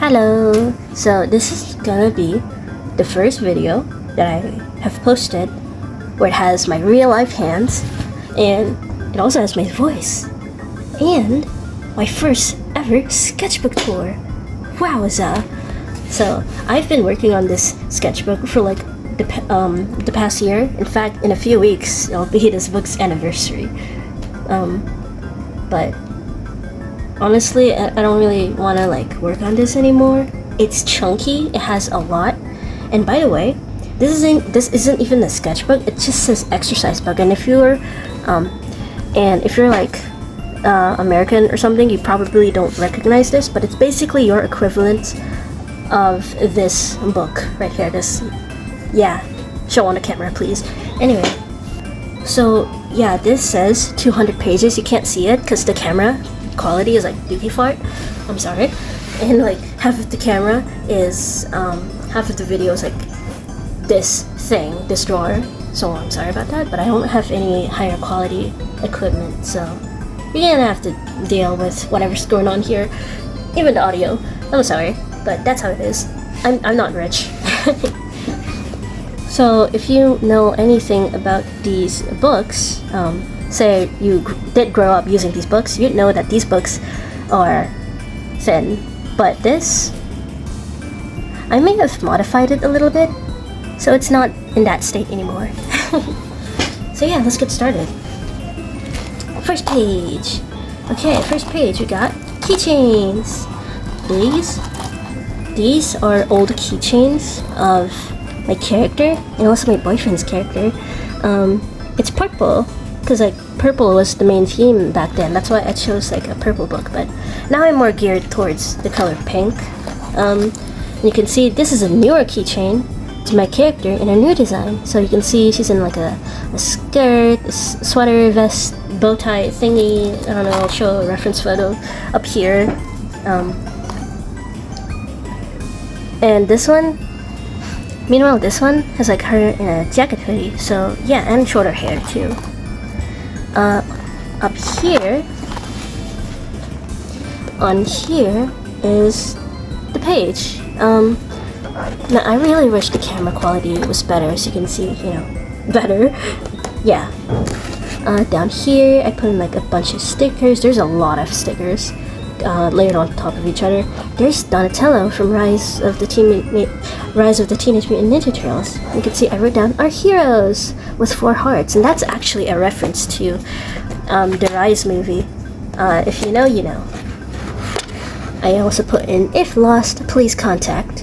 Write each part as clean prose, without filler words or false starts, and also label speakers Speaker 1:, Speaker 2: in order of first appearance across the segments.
Speaker 1: Hello! So this is gonna be the first video that I have posted where it has my real life hands and it also has my voice and my first ever sketchbook tour. Wowza! So I've been working on this sketchbook for like the past year. In fact, in a few weeks it'll be this book's anniversary. But honestly, I don't really want to like work on this anymore. It's chunky. It has a lot. And by the way, this isn't even a sketchbook. It just says exercise book. And if you're like American or something, you probably don't recognize this. But it's basically your equivalent of this book right here. Show on the camera, please. Anyway, so yeah, this says 200 pages. You can't see it because the camera quality is like dookie fart. I'm sorry. And like half of the camera is half of the video is like this drawer. So I'm sorry about that, but I don't have any higher quality equipment, so you're gonna have to deal with whatever's going on here, even the audio. I'm sorry, but that's how it is. I'm not rich. So if you know anything about these books, say you did grow up using these books, you'd know that these books are thin. But this, I may have modified it a little bit, so it's not in that state anymore. So yeah, let's get started. First page. Okay, first page, we got keychains. These are old keychains of my character and also my boyfriend's character. It's purple because like purple was the main theme back then. That's why I chose like a purple book, but now I'm more geared towards the color pink. You can see this is a newer keychain to my character in a new design. So you can see she's in like a skirt, a sweater, vest, bow tie thingy. I don't know, I'll show a reference photo up here. And this one, meanwhile, this one has like her in a jacket hoodie, so yeah, and shorter hair too. Up here, on here is the page. Now I really wish the camera quality was better, as you can see, better. Yeah. Down here, I put in like a bunch of stickers. There's a lot of stickers layered on top of each other. There's Donatello from Rise of the Teenage Mutant Ninja Turtles. You can see I wrote down our heroes with 4 hearts, and that's actually a reference to the Rise movie. If you know, you know. I also put in if lost, please contact.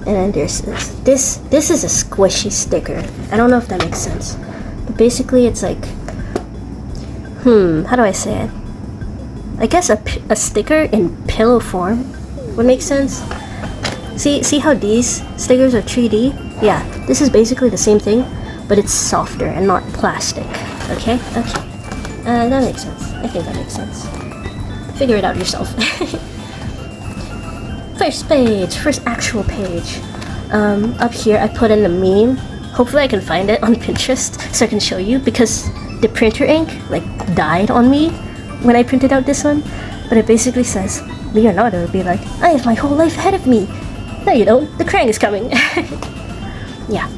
Speaker 1: And then there's this. This is a squishy sticker. I don't know if that makes sense, but basically it's like, how do I say it? I guess a sticker in pillow form would make sense. See how these stickers are 3D? Yeah, this is basically the same thing, but it's softer and not plastic. Okay. That makes sense. I think that makes sense. Figure it out yourself. First actual page. Up here I put in a meme. Hopefully I can find it on Pinterest so I can show you, because the printer ink like died on me when I printed out this one. But it basically says, Leonardo would be like, I have my whole life ahead of me. No you don't, the Krang is coming. Yeah.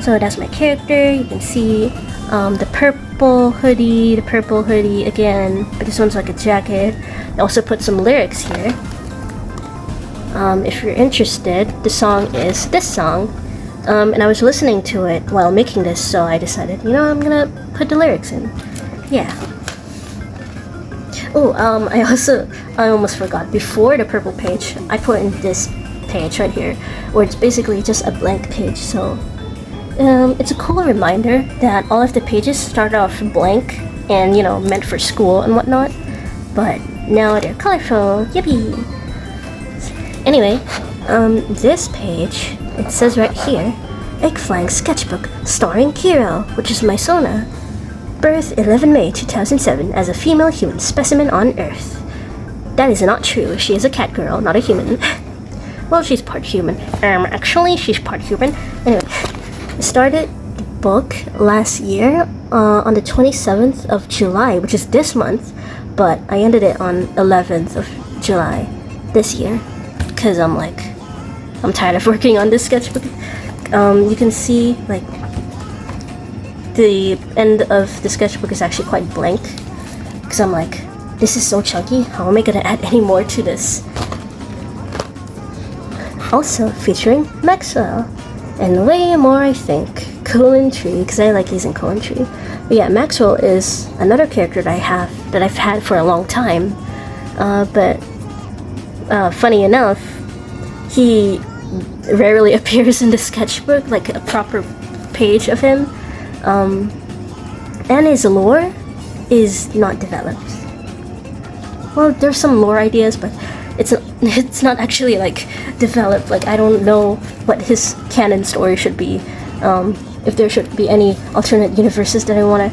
Speaker 1: So that's my character. You can see the purple hoodie again, but this one's like a jacket. I also put some lyrics here. If you're interested, the song is this song, and I was listening to it while making this, so I decided, I'm gonna put the lyrics in. Yeah. Oh, I almost forgot. Before the purple page, I put in this page right here, where it's basically just a blank page. So, it's a cool reminder that all of the pages start off blank and meant for school and whatnot, but now they're colorful. Yippee! Anyway, this page, it says right here, Eggflying Sketchbook starring Kiro, which is my Sona. Birth 11 May 2007 as a female human specimen on Earth. That is not true. She is a cat girl, not a human. Well, she's part human. Actually, she's part human. Anyway, I started the book last year on the 27th of July, which is this month, but I ended it on 11th of July. this year, because I'm tired of working on this sketchbook. You can see like the end of the sketchbook is actually quite blank, because I'm like, this is so chunky, how am I gonna add any more to this? Also featuring Maxwell, and way more, I think, Gomen Tree, because I like using Gomen Tree. But yeah, Maxwell is another character that I've had for a long time, but funny enough, he rarely appears in the sketchbook, like a proper page of him, and his lore is not developed. Well, there's some lore ideas, but it's not actually like developed. Like, I don't know what his canon story should be, if there should be any alternate universes that I want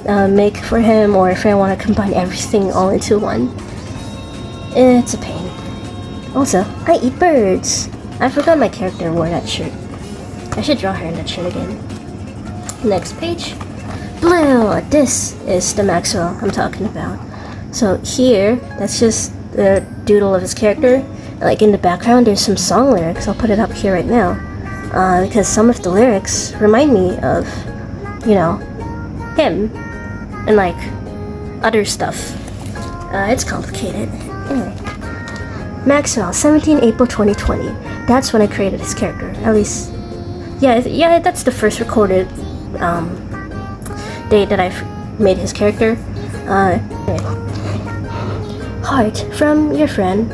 Speaker 1: to make for him, or if I want to combine everything all into one. It's a pain. Also, I eat birds. I forgot my character wore that shirt. I should draw her in that shirt again. Next page. Blue! This is the Maxwell I'm talking about. So here, that's just the doodle of his character. Like in the background, there's some song lyrics. I'll put it up here right now. Because some of the lyrics remind me of, you know, him. And like, other stuff. It's complicated. Anyway. Maxwell, 17 April 2020. That's when I created his character. At least, yeah, that's the first recorded date that I've made his character. Anyway. Heart from your friend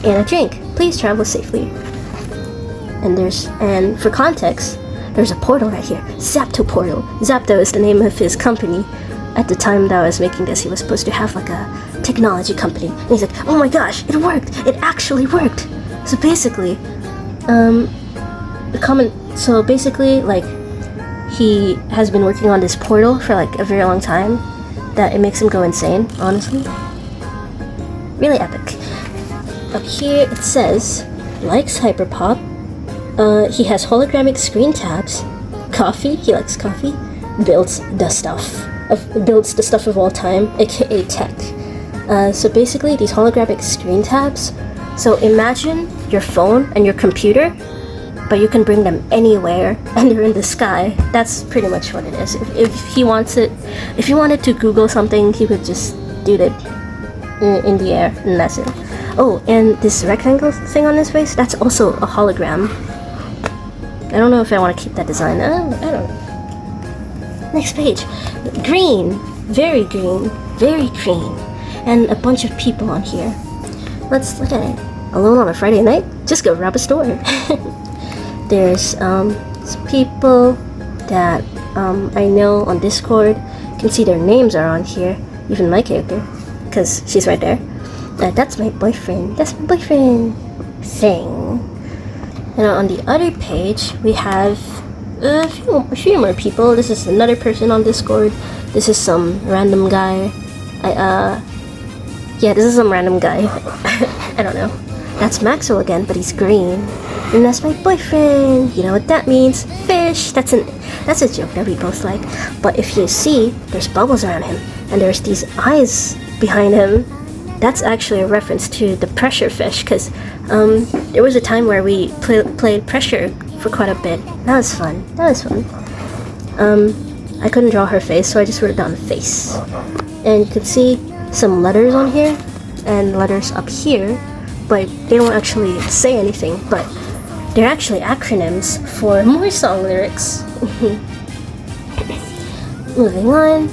Speaker 1: and a drink. Please travel safely. And for context, there's a portal right here. Zapto portal. Zapto is the name of his company. At the time that I was making this, he was supposed to have like a technology company. And he's like, oh my gosh, it worked! It actually worked! So basically, like, he has been working on this portal for like a very long time, that it makes him go insane, honestly. Really epic. Up here it says, likes hyperpop, he has hologramic screen tabs, coffee, he likes coffee, builds the stuff of all time, aka tech. So basically these holographic screen tabs, so imagine your phone and your computer, but you can bring them anywhere and they're in the sky. That's pretty much what it is. If he wanted to Google something, he would just do it in the air, and that's it. Oh, and this rectangle thing on his face, that's also a hologram. I don't know if I want to keep that design. I don't know. Next page. Green. Very green. Very green. And a bunch of people on here. Let's look at it. Alone on a Friday night? Just go rob a store. There's some people that I know on Discord. You can see their names are on here. Even my character, because she's right there. That's my boyfriend. That's my boyfriend. Thing. And on the other page, we have a few more people. This is another person on Discord. This is some random guy. Yeah, this is some random guy. I don't know. That's Maxwell again, but he's green. And that's my boyfriend. You know what that means? Fish. That's a joke that we both like. But if you see, there's bubbles around him, and there's these eyes behind him. That's actually a reference to the pressure fish, because there was a time where we played pressure for quite a bit. That was fun. I couldn't draw her face, so I just wrote down face. And you can see some letters on here, and letters up here, but they don't actually say anything, but they're actually acronyms for more song lyrics. Moving on.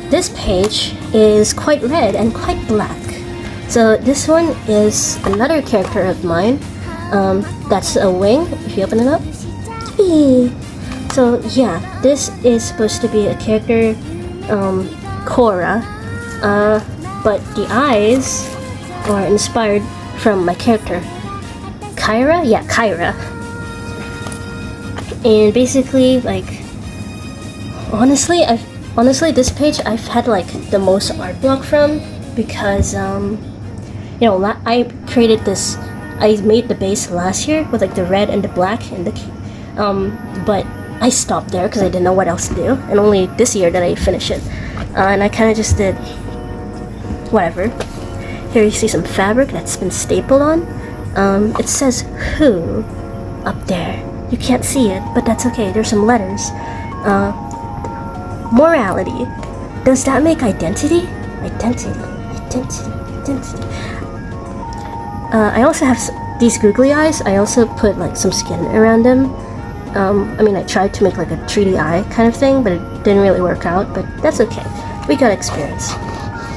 Speaker 1: This page is quite red and quite black. So this one is another character of mine. That's a wing, if you open it up. Eee. So yeah, this is supposed to be a character, Korra. But the eyes are inspired from my character. Kyra? Yeah, Kyra. And basically, like, honestly, this page I've had like the most art block from, because you know, I created this. I made the base last year with like the red and the black and the but I stopped there because I didn't know what else to do, and only this year did I finish it. And I kind of just did whatever. Here you see some fabric that's been stapled on. It says who up there. You can't see it, but that's okay. There's some letters. Morality. Does that make identity? Identity. I also have these googly eyes. I also put like some skin around them. I mean, I tried to make like a 3D eye kind of thing, but it didn't really work out, but that's okay. We got experience.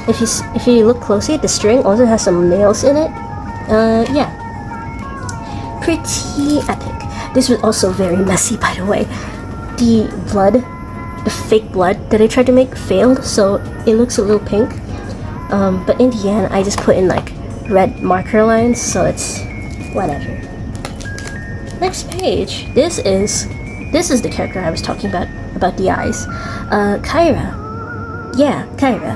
Speaker 1: If you look closely, the string also has some nails in it. Yeah. Pretty epic. This was also very messy, by the way. The fake blood that I tried to make failed, so it looks a little pink. But in the end, I just put in like red marker lines, so it's whatever. Next page. This is the character I was talking about the eyes. Kyra. Yeah, Kyra.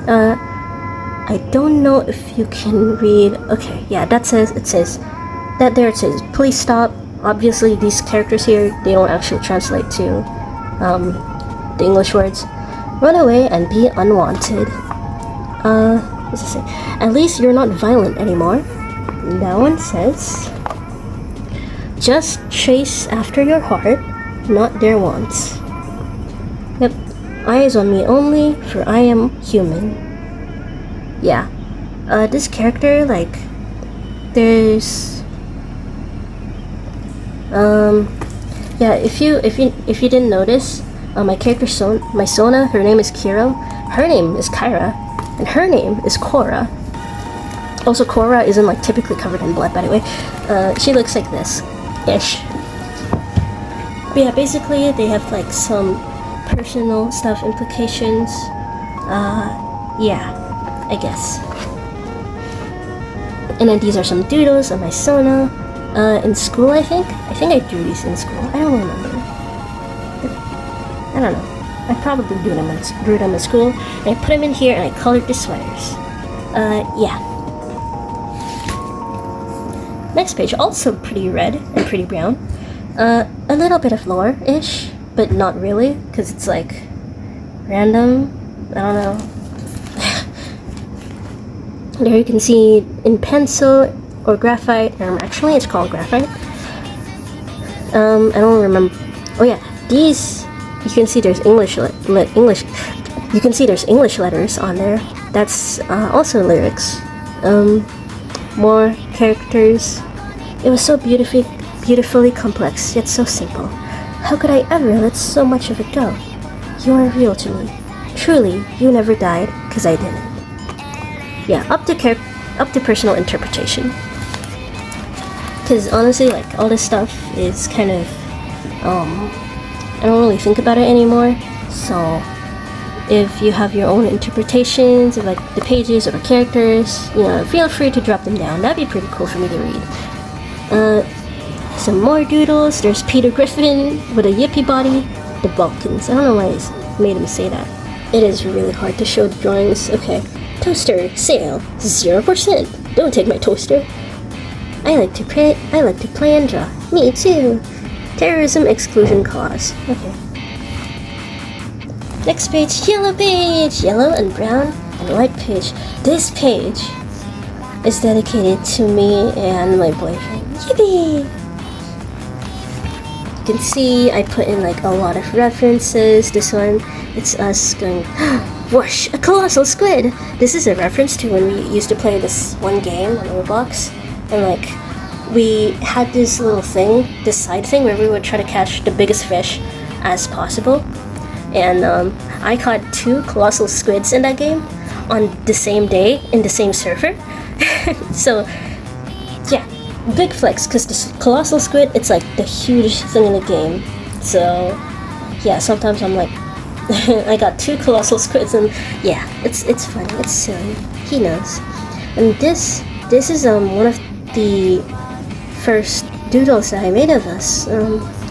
Speaker 1: I don't know if you can read. Okay, yeah, it says please stop. Obviously these characters here, they don't actually translate to the English words. Run away and be unwanted. What's it say? At least you're not violent anymore. That one says, just chase after your heart, not their wants. Yep, eyes on me only, for I am human. Yeah, this character, like, there's, yeah, if you didn't notice, my character my Sona, her name is Kiro, her name is Kyra, and her name is Korra. Also, Korra isn't like typically covered in blood, by the way. She looks like this ish. But yeah, basically they have like some personal stuff implications. Yeah, I guess. And then these are some doodles of my Sona. In school, I think I drew these in school. I don't remember. I don't know. I probably drew them in school. And I put them in here and I colored the sweaters. Yeah. Next page, also pretty red and pretty brown. A little bit of lore-ish, but not really, because it's like random. I don't know. There you can see in pencil or graphite. Actually, it's called graphite. I don't remember. Oh yeah, these. You can see there's English. You can see there's English letters on there. That's also lyrics. More characters. It was so beautifully complex, yet so simple. How could I ever let so much of it go? You are real to me. Truly, you never died, 'cause I didn't. Yeah, up to personal interpretation. 'Cause honestly, like, all this stuff is kind of, I don't really think about it anymore. So, if you have your own interpretations of like the pages or the characters, you know, feel free to drop them down. That'd be pretty cool for me to read. Some more doodles. There's Peter Griffin with a yippee body. The Balkans. I don't know why I made him say that. It is really hard to show the drawings. Okay. Toaster sale 0%. Don't take my toaster. I like to play and draw. Me too. Terrorism exclusion clause. Okay. Next page, yellow page! Yellow and brown and white page. This page is dedicated to me and my boyfriend. Yippee! You can see I put in like a lot of references. This one, it's us going, whoosh, a colossal squid! This is a reference to when we used to play this one game on Roblox. And like, we had this little thing, this side thing, where we would try to catch the biggest fish as possible. And I caught 2 colossal squids in that game on the same day in the same server. So yeah, big flex, because the colossal squid, it's like the huge thing in the game. So yeah, sometimes I'm like, I got 2 colossal squids, and yeah, it's funny, it's silly. He knows. And this is one of the first doodles that I made of us.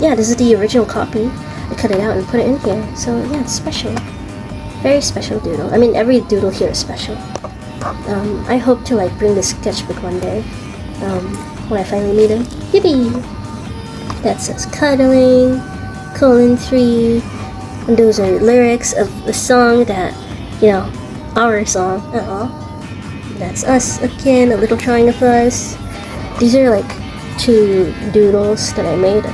Speaker 1: Yeah, this is the original copy. I cut it out and put it in here. So yeah, it's special. Very special doodle. I mean, every doodle here is special. I hope to like bring this sketchbook one day. When I finally meet him. Yippee! That says cuddling, 3:3, and those are lyrics of the song that, our song. That's us again, a little drawing of us. These are like 2 doodles that I made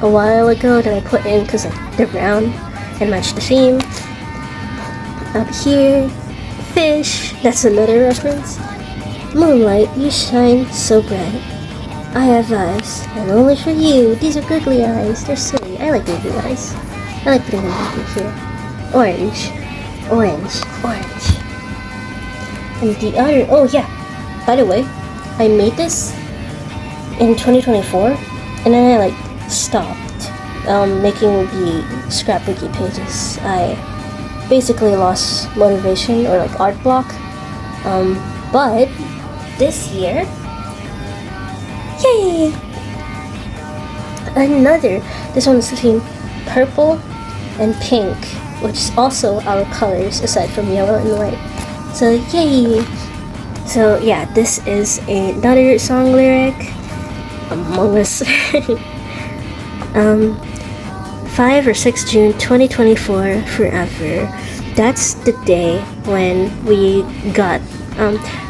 Speaker 1: a while ago that I put in because they're brown and match the theme. Up here, fish, that's another reference. Moonlight, you shine so bright. I have eyes, and only for you. These are googly eyes. They're silly. I like googly eyes. I like putting them over here. Orange, orange, orange. And the other, oh yeah, by the way, I made this in 2024, and then I stopped making the scrapbooky pages. I basically lost motivation or art block. But this year, yay! This one is between purple and pink, which is also our colors aside from yellow and white. So yay! So yeah, this is another song lyric, Among Us. 5 or 6 June 2024, forever. That's the day when we got,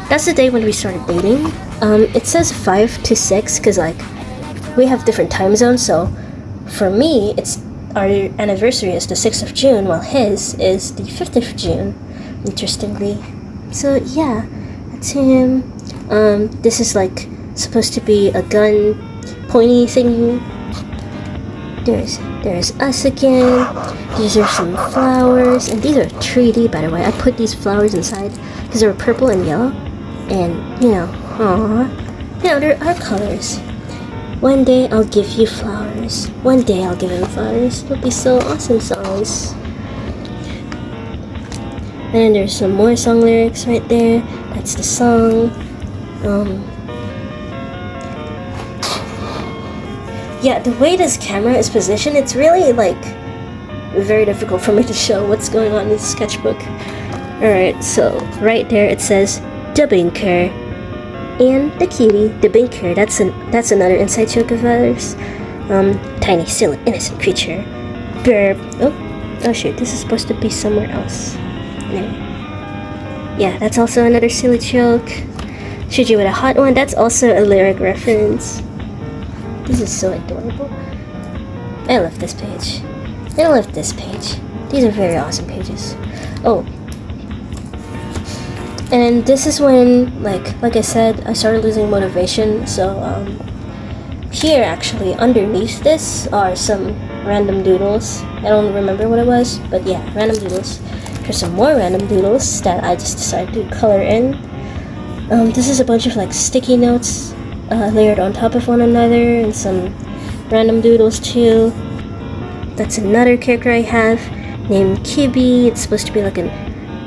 Speaker 1: that's the day when we started dating. It says 5 to 6 because we have different time zones, so for me, it's our anniversary is the 6th of June, while his is the 5th of June, interestingly. So yeah, that's him. This is supposed to be a gun pointy thingy. There's us again. These are some flowers, and these are 3D, by the way. I put these flowers inside because they were purple and yellow, and they're our colors. One day I'll give you flowers. One day I'll give him flowers. It'll be so awesome songs. And then there's some more song lyrics right there. That's the song. Yeah, the way this camera is positioned, it's really very difficult for me to show what's going on in this sketchbook. Alright, so right there it says the Binker. And the kitty, the Binker, that's another inside joke of ours. Tiny, silly, innocent creature. Burp. Oh shoot, this is supposed to be somewhere else. Anyway. Yeah, that's also another silly joke. Shoot you with a hot one, that's also a lyric reference. This is so adorable. I love this page. I love this page. These are very awesome pages. Oh. And this is when, like I said, I started losing motivation. So, here actually, underneath this are some random doodles. I don't remember what it was, but yeah, random doodles. Here's some more random doodles that I just decided to color in. This is a bunch of sticky notes layered on top of one another, and some random doodles too. That's another character I have named Kibi. It's supposed to be like an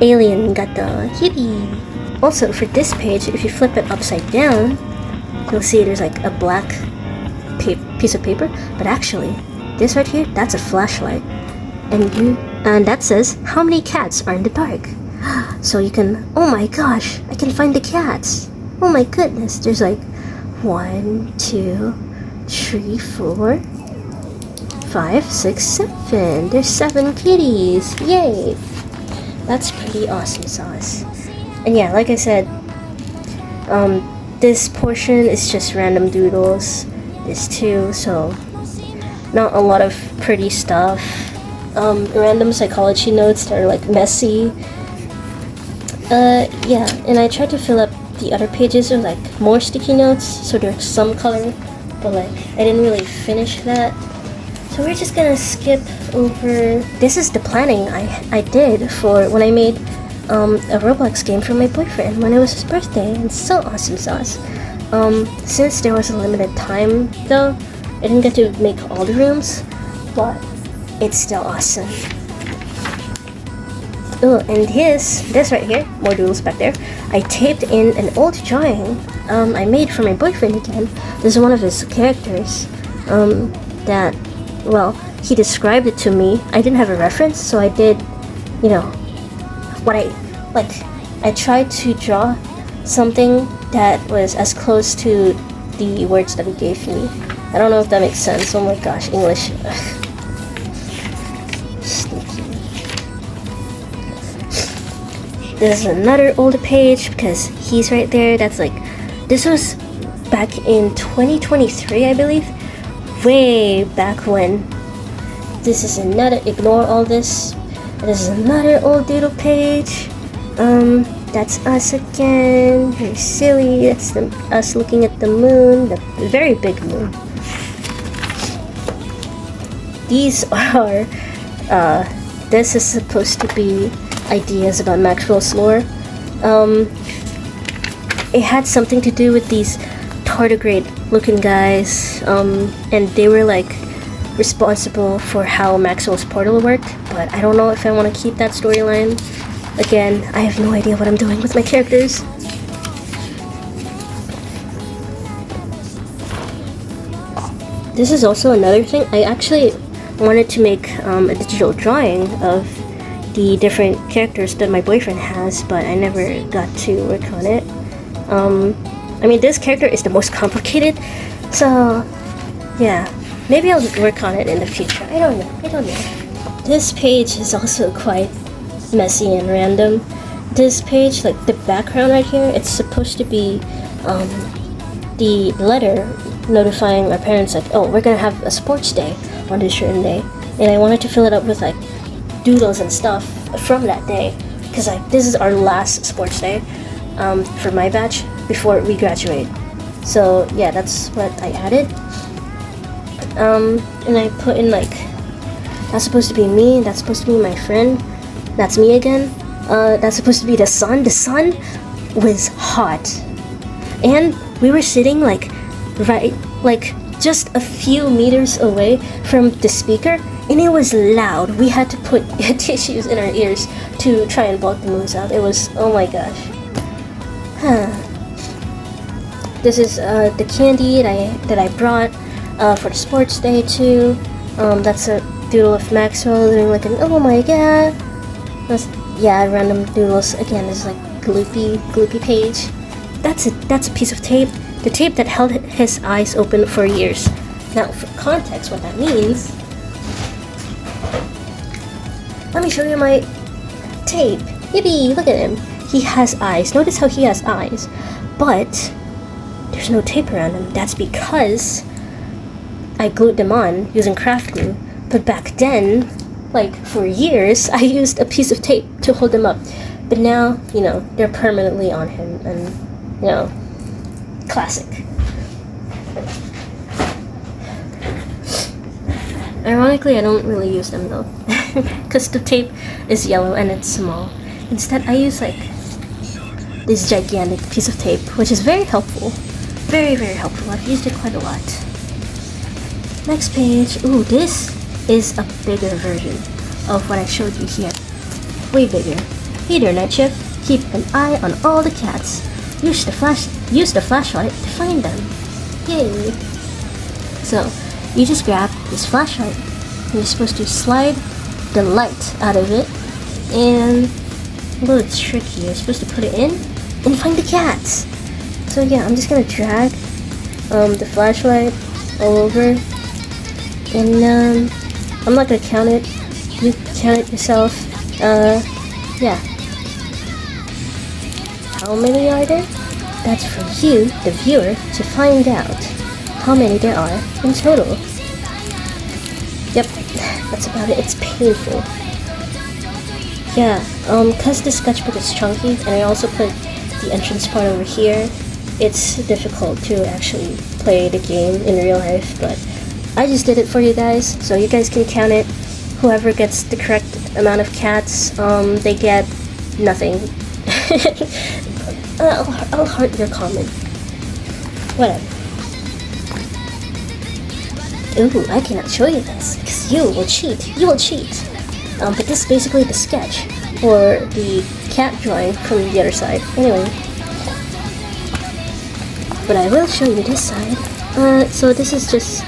Speaker 1: alien gata. Kibi. Also, for this page, if you flip it upside down, you'll see there's a black piece of paper, but actually, this right here, that's a flashlight. And that says, how many cats are in the dark? So you can, oh my gosh, I can find the cats. Oh my goodness, there's 1, 2, 3, 4, 5, 6, 7. There's 7 kitties. Yay! That's pretty awesome sauce. And yeah, like I said, this portion is just random doodles. This too, so not a lot of pretty stuff. Random psychology notes that are messy. Yeah, and I tried to fill up the other pages with more sticky notes, so there's some color, but I didn't really finish that. So we're just gonna skip over. This is the planning I did for when I made a Roblox game for my boyfriend when it was his birthday. It's so awesome sauce. Since there was a limited time though, I didn't get to make all the rooms, but it's still awesome. Oh, and this right here, more doodles back there, I taped in an old drawing I made for my boyfriend again. This is one of his characters that, well, he described it to me. I didn't have a reference, so I did, what I tried to draw something that was as close to the words that he gave me. I don't know if that makes sense. Oh my gosh, English. This is another older page because he's right there. That's like, this was back in 2023, I believe. Way back when. This is another, ignore all this. This is another old doodle page. That's us again. Very silly. That's us looking at the moon, the very big moon. These are, this is supposed to be ideas about Maxwell's lore. It had something to do with these tardigrade looking guys, and they were like responsible for how Maxwell's portal worked, but I don't know if I want to keep that storyline. Again, I have no idea what I'm doing with my characters. This is also another thing. I actually wanted to make a digital drawing of the different characters that my boyfriend has, but I never got to work on it. I mean, this character is the most complicated, so yeah, maybe I'll work on it in the future. I don't know. This page is also quite messy and random. This page, like the background right here, it's supposed to be the letter notifying our parents like, oh, we're gonna have a sports day on this certain day, and I wanted to fill it up with like doodles and stuff from that day, because like this is our last sports day for my batch before we graduate. So yeah, that's what I added. And I put in like, that's supposed to be me, that's supposed to be my friend, that's me again, that's supposed to be the sun. The sun was hot, and we were sitting like right, like just a few meters away from the speaker, and it was loud. We had to put tissues in our ears to try and block the moves out. It was, oh my gosh. This is the candy that I brought for the sports day too. That's a doodle of Maxwell doing like an, oh my god. That's, yeah, random doodles. Again, this is like gloopy page. That's a piece of tape. The tape that held his eyes open for years. Now, for context, what that means, let me show you my tape. Yippee! Look at him. He has eyes. Notice how he has eyes, but there's no tape around him. That's because I glued them on using craft glue. But back then, like for years, I used a piece of tape to hold them up. But now, you know, they're permanently on him, and you know, classic. Ironically, I don't really use them though, because the tape is yellow and it's small. Instead, I use like this gigantic piece of tape, which is very helpful. Very, very helpful. I've used it quite a lot. Next page. Ooh, this is a bigger version of what I showed you here. Way bigger. Hey there, Night Shift. Keep an eye on all the cats. Use the flashlight to find them. Yay! So, you just grab this flashlight, and you're supposed to slide the light out of it, and a little tricky. You're supposed to put it in and find the cats. So yeah, I'm just gonna drag the flashlight all over, and I'm not gonna count it. You count it yourself. Yeah. How many are there? That's for you, the viewer, to find out how many there are in total. Yep, that's about it. It's painful. Yeah, cause the sketchbook is chunky, and I also put the entrance part over here, it's difficult to actually play the game in real life, but I just did it for you guys, so you guys can count it. Whoever gets the correct amount of cats, they get nothing. I'll heart your comment. Whatever. Ooh, I cannot show you this, because you will cheat. You will cheat. But this is basically the sketch for the cat drawing from the other side. Anyway. But I will show you this side. So this is just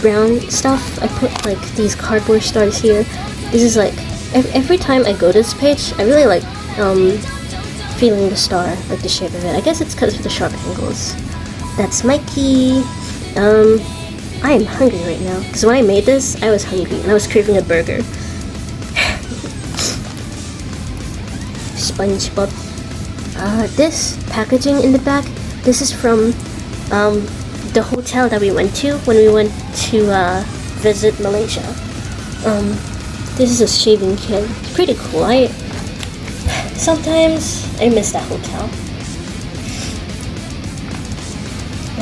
Speaker 1: brown stuff. I put like these cardboard stars here. This is like, every time I go to this page, I really like feeling the star, like the shape of it. I guess it's because of the sharp angles. That's Mikey. I am hungry right now, because when I made this, I was hungry, and I was craving a burger. SpongeBob. This packaging in the back, this is from the hotel that we went to when we went to visit Malaysia. This is a shaving kit. It's pretty cool. Sometimes I miss that hotel.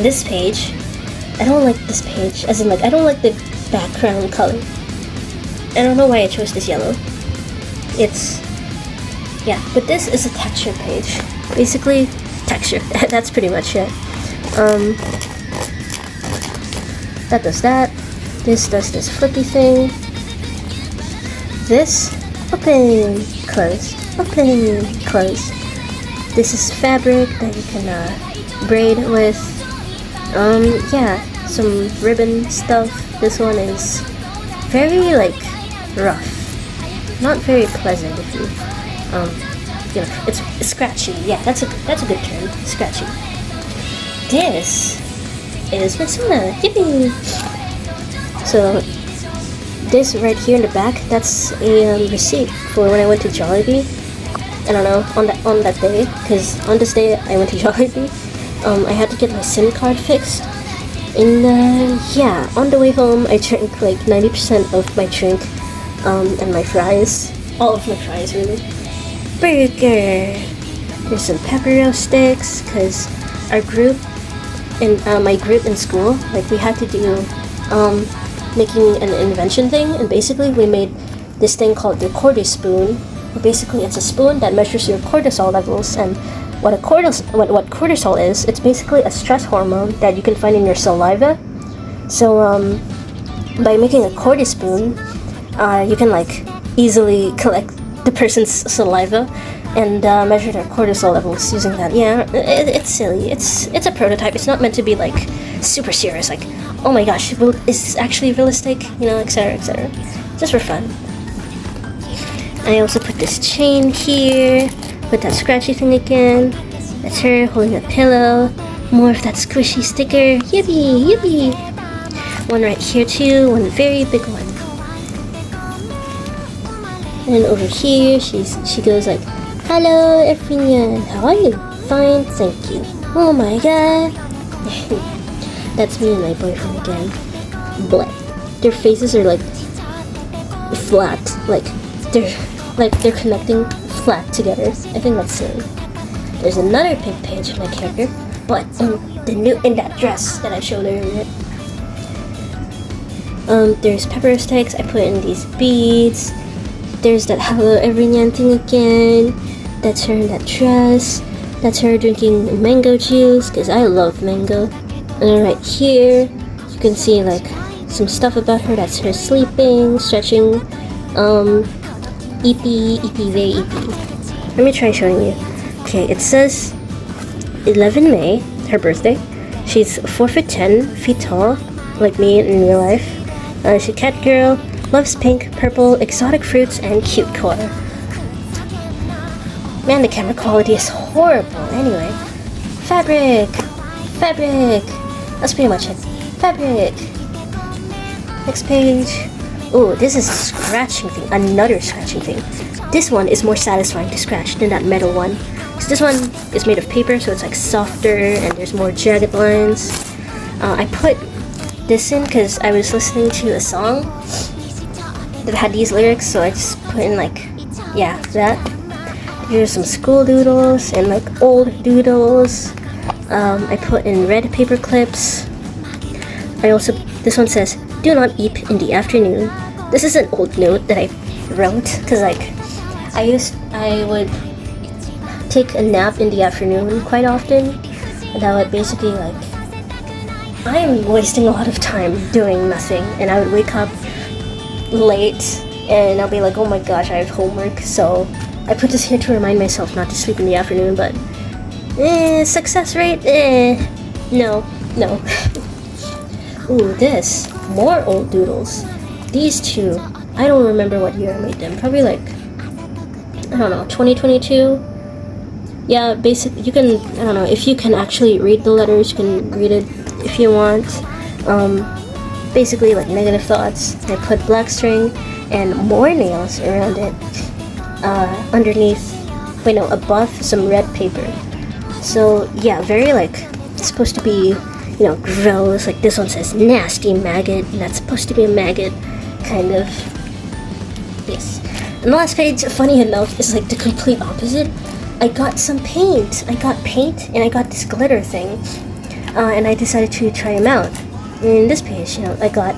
Speaker 1: This page, I don't like this page, as in like I don't like the background color. I don't know why I chose this yellow. But this is a texture page. Basically, texture. That's pretty much it. That does that. This does this flippy thing. This, open, close, open, close. This is fabric that you can braid with. Some ribbon stuff. This one is very like rough, not very pleasant if you it's scratchy. Yeah, that's a good term. Scratchy. This is Persona. Yippee! So this right here in the back, that's a receipt for when I went to Jollibee. I don't know, on that day, because on this day I went to Jollibee. I had to get my SIM card fixed. And on the way home I drank like 90% of my drink and my fries. All of my fries, really. Burger! There's some pepperoni sticks, because our group, my group in school, like we had to do making an invention thing, and basically we made this thing called the cortisol spoon. Basically it's a spoon that measures your cortisol levels, and what cortisol is, it's basically a stress hormone that you can find in your saliva. So by making a cortisol spoon, you can like easily collect the person's saliva and measure their cortisol levels using that. Yeah, it's silly. It's a prototype. It's not meant to be like super serious, like, oh my gosh, is this actually realistic, etc, etc. Just for fun. I also put this chain here with that scratchy thing again. That's her holding a pillow. More of that squishy sticker. Yippee, yippee. One right here too, one very big one. And over here, she goes like, hello everyone, how are you? Fine, thank you. Oh my god. That's me and my boyfriend again. But their faces are like flat, like they're connecting flat together. I think that's silly. There's another pink page of my character, but in that dress that I showed earlier. There's pepper sticks. I put in these beads. There's that hello everyone thing again. That's her in that dress. That's her drinking mango juice, because I love mango. And then right here, you can see like some stuff about her. That's her sleeping, stretching, eepy, very eepy. Let me try showing you. Okay, it says 11 May, her birthday. She's 4'10" tall, like me in real life. She's a cat girl, loves pink, purple, exotic fruits, and cute core. Man, the camera quality is horrible. Anyway, fabric. That's pretty much it. Fabric. Next page. Oh, this is a scratching thing. Another scratching thing. This one is more satisfying to scratch than that metal one. So this one is made of paper, so it's like softer and there's more jagged lines. I put this in because I was listening to a song that had these lyrics, so I just put in like, that. Here's some school doodles and like old doodles. I put in red paper clips. This one says, do not eat in the afternoon. This is an old note that I wrote, because like, I would take a nap in the afternoon quite often. And that would basically like, I'm wasting a lot of time doing nothing, and I would wake up late and I'll be like, oh my gosh, I have homework. So I put this here to remind myself not to sleep in the afternoon, but success rate, no. Ooh, this, more old doodles. These two, I don't remember what year I made them. Probably like, I don't know, 2022. Yeah, basically, you can, I don't know, if you can actually read the letters, you can read it if you want. Basically, like negative thoughts. I put black string and more nails around it, underneath wait no, above some red paper. So yeah, very like, it's supposed to be, you know, gross. Like this one says nasty maggot, and that's supposed to be a maggot, kind of. Yes. And the last page, funny enough, is like the complete opposite. I got some paint. I got paint and I got this glitter thing, and I decided to try them out. In this page, you know, I got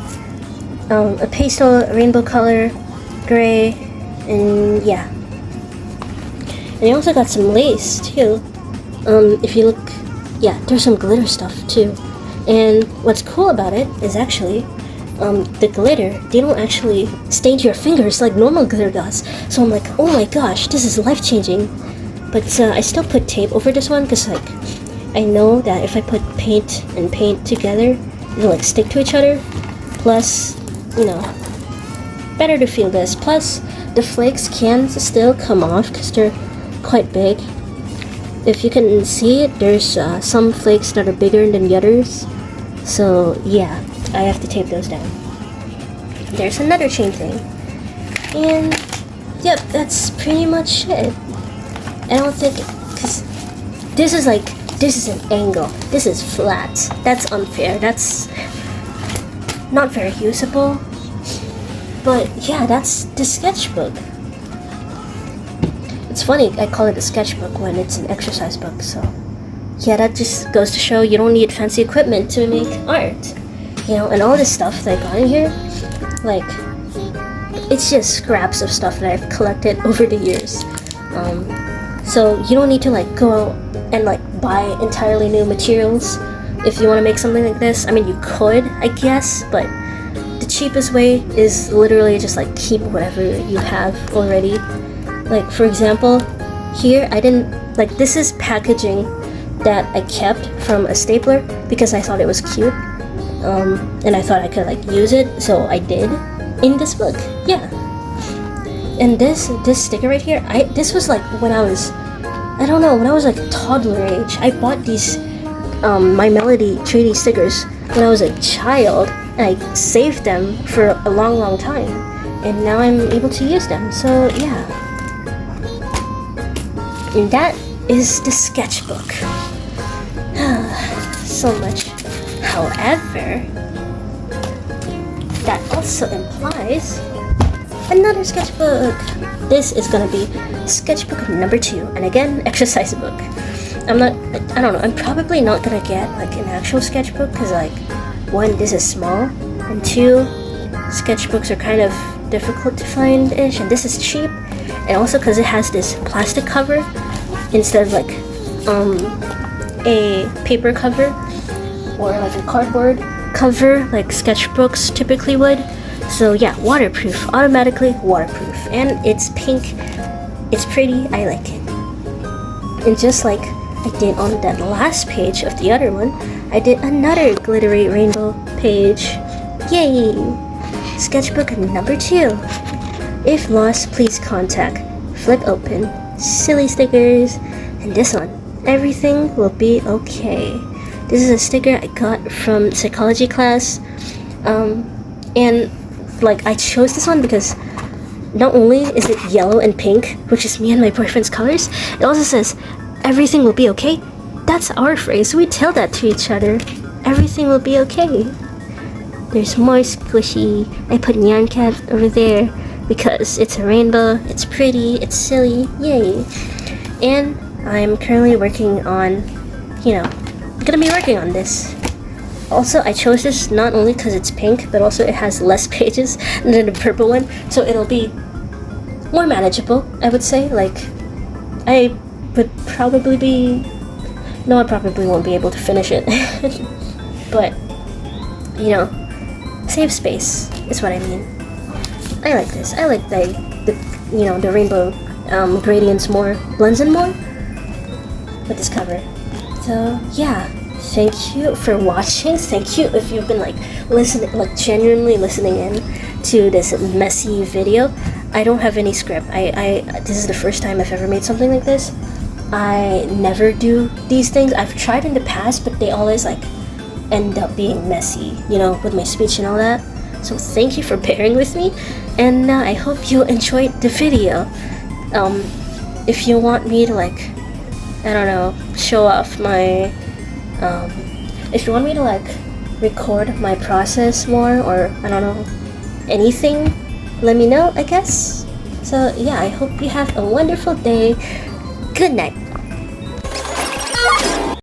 Speaker 1: a pastel rainbow color, gray, and yeah. And I also got some lace too. If you look, yeah, there's some glitter stuff too. And what's cool about it is actually, the glitter, they don't actually stain your fingers like normal glitter does. So I'm like, oh my gosh, this is life-changing. But I still put tape over this one because like, I know that if I put paint and paint together, it'll like stick to each other. Plus, you know, better to feel this. Plus, the flakes can still come off because they're quite big. If you can see it, there's some flakes that are bigger than the others. So yeah, I have to tape those down. There's another chain thing. And yep, that's pretty much it. I don't think, because this is like, this is an angle. This is flat. That's unfair. That's not very usable. But yeah, that's the sketchbook. It's funny, I call it a sketchbook when it's an exercise book, so yeah, that just goes to show you don't need fancy equipment to make art. You know, and all this stuff that I got in here, like, it's just scraps of stuff that I've collected over the years. So you don't need to like go out and like buy entirely new materials if you want to make something like this. I mean, you could, I guess, but the cheapest way is literally just like keep whatever you have already. Like for example, here I didn't, like this is packaging that I kept from a stapler because I thought it was cute. And I thought I could like use it, so I did in this book. Yeah. And this sticker right here, this was like when I was, I don't know, when I was like toddler age. I bought these My Melody 3D stickers when I was a child, and I saved them for a long time, and now I'm able to use them. So yeah. And that is the sketchbook. So much. However, that also implies another sketchbook. This is gonna be sketchbook number 2, and again, exercise book. I don't know, I'm probably not gonna get like an actual sketchbook because like, 1, this is small, and 2, sketchbooks are kind of difficult to find-ish, and this is cheap, and also because it has this plastic cover instead of like a paper cover or like a cardboard cover like sketchbooks typically would. So yeah, waterproof, automatically waterproof, and it's pink, it's pretty, I like it. And just like I did on that last page of the other one, I did another glittery rainbow page. Yay! Sketchbook number 2. If lost, please contact. Flip open, silly stickers, and this one, everything will be okay. This is a sticker I got from psychology class, and like I chose this one because not only is it yellow and pink, which is me and my boyfriend's colors, it also says everything will be okay. That's our phrase. We tell that to each other. Everything will be okay. There's more squishy. I put Nyan Cat over there because it's a rainbow, it's pretty, it's silly, yay. And I'm currently working on, you know, I'm gonna be working on this. Also, I chose this not only because it's pink, but also it has less pages than the purple one, so it'll be more manageable, I would say. Like, I would probably be... No, I probably won't be able to finish it. But, you know, save space is what I mean. I like this. I like the you know, the rainbow gradients more, blends in more with this cover. So, yeah. Thank you for watching. Thank you if you've been like listening, like genuinely listening in to this messy video. I don't have any script. This is the first time I've ever made something like this. I never do these things. I've tried in the past, but they always like end up being messy, you know, with my speech and all that. So thank you for bearing with me, and I hope you enjoyed the video. if you want me to like, I don't know, show off my, if you want me to like record my process more, or I don't know, anything, let me know, I guess. So yeah, I hope you have a wonderful day. Good night.